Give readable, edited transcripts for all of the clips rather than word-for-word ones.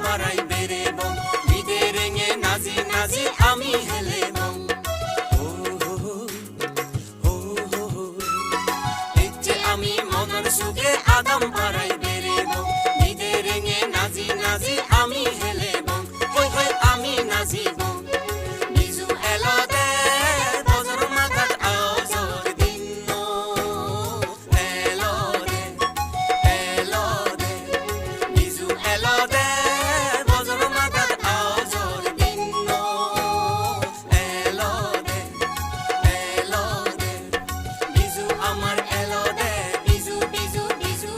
পাৰাই বেৰে বম বিদেৰেঙে নাজি নাজি আমি হেলে বম ইচ্ছে আমি মনৰ সুখে আদম পাৰাই বেৰে বম বিদেৰেঙে নাজি নাজি আমি হেলে বম হৈ হৈ আমি নাজি বম বিজু এলদে বজৰ মাথাত আজৰ দিন এলদে এলদে বিজু এলদে বজৰ মাথাত আজৰ দিন এলদে এলদে বিজু আমাৰ এলদে বিজু বিজু বিজু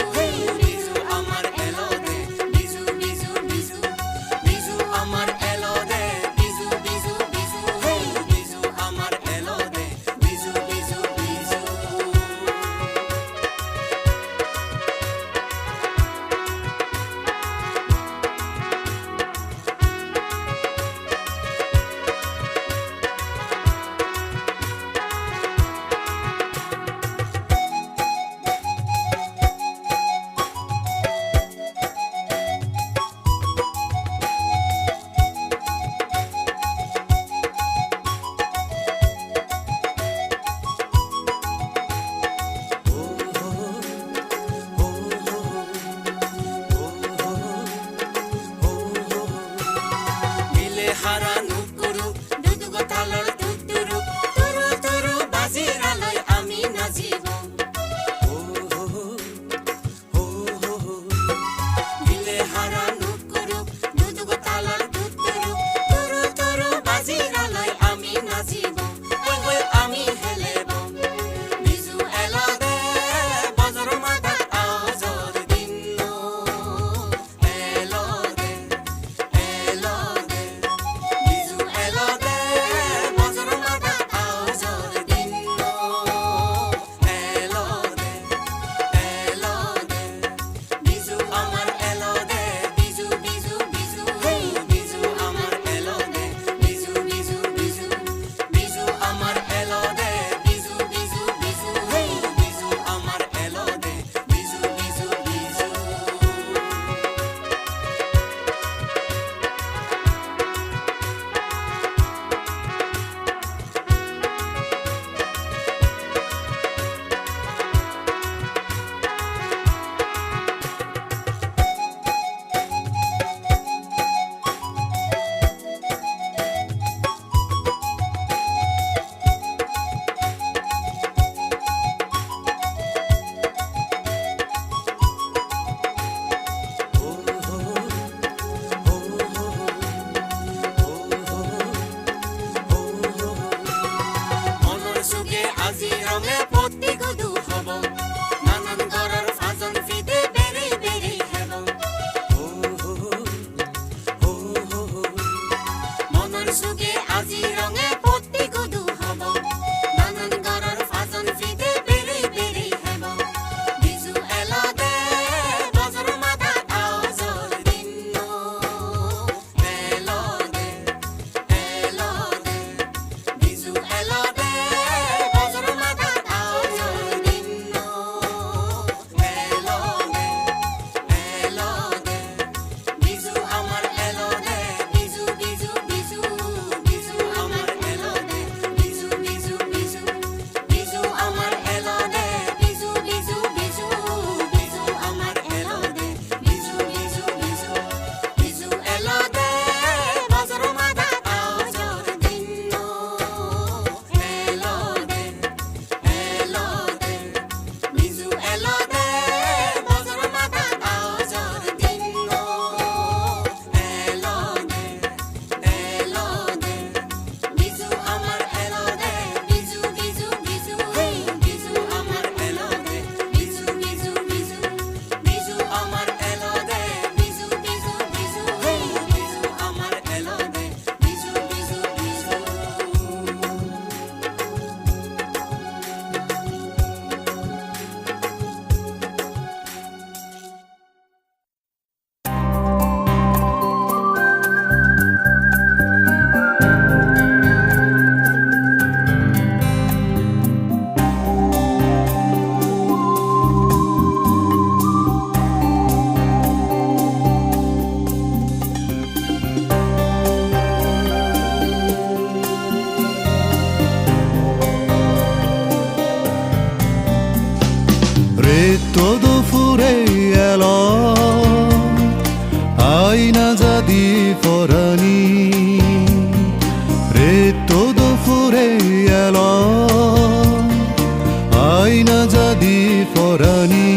আইনা যদি ফরানি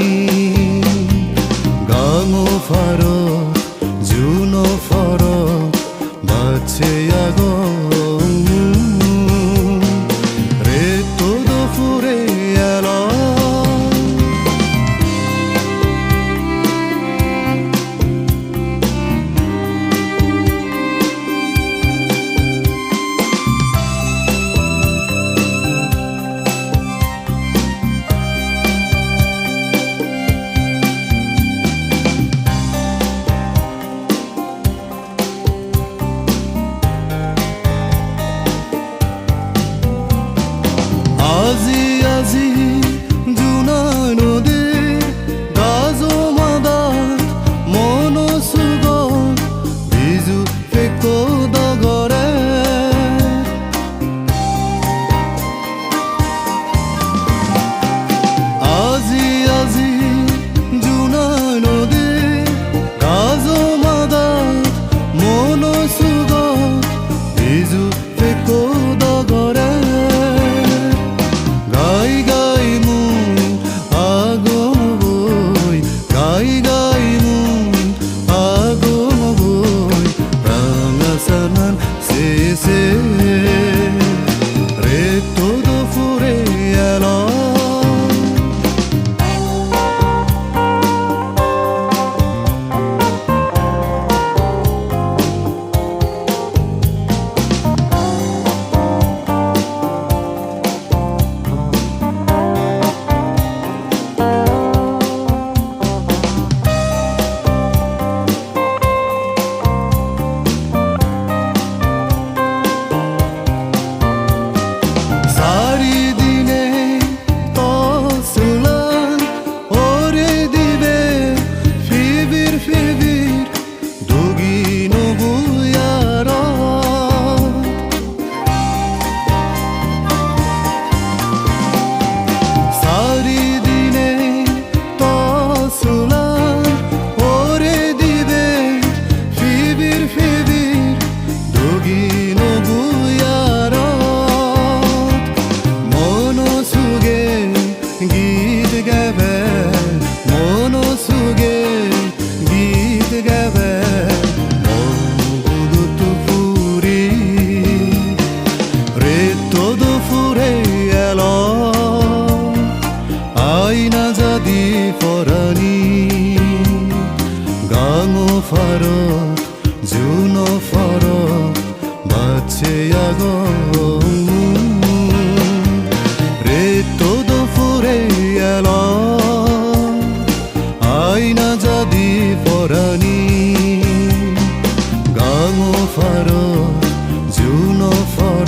গাঙো ফারো জুনো ফারো বাছে আগম রে todo ফুরে এলো আজি আজি জুনা নদীৰ গাজমাদাত মনসুগ বিজু ফেকো দগৰে আজি আজি জুনা নদীৰ গাজমাদাত মনসুগ বিজু ফেকো দগৰে গাই গাই মুন আগম বই গাই গাই মুন আগম বই রাঙা সানান সে রে todo ফুরে এলো গীত গাবে মনসুগে গীত গাবে মগুদুত ফুরি রে todo ফুরে এলো আইনা যদি ফরানি গাঙো ফারো জুনো ফারো বাছে আগম রে todo ফুরে এলো আইনা যদি ফরানি গাঙো ফারো জুনো ফারো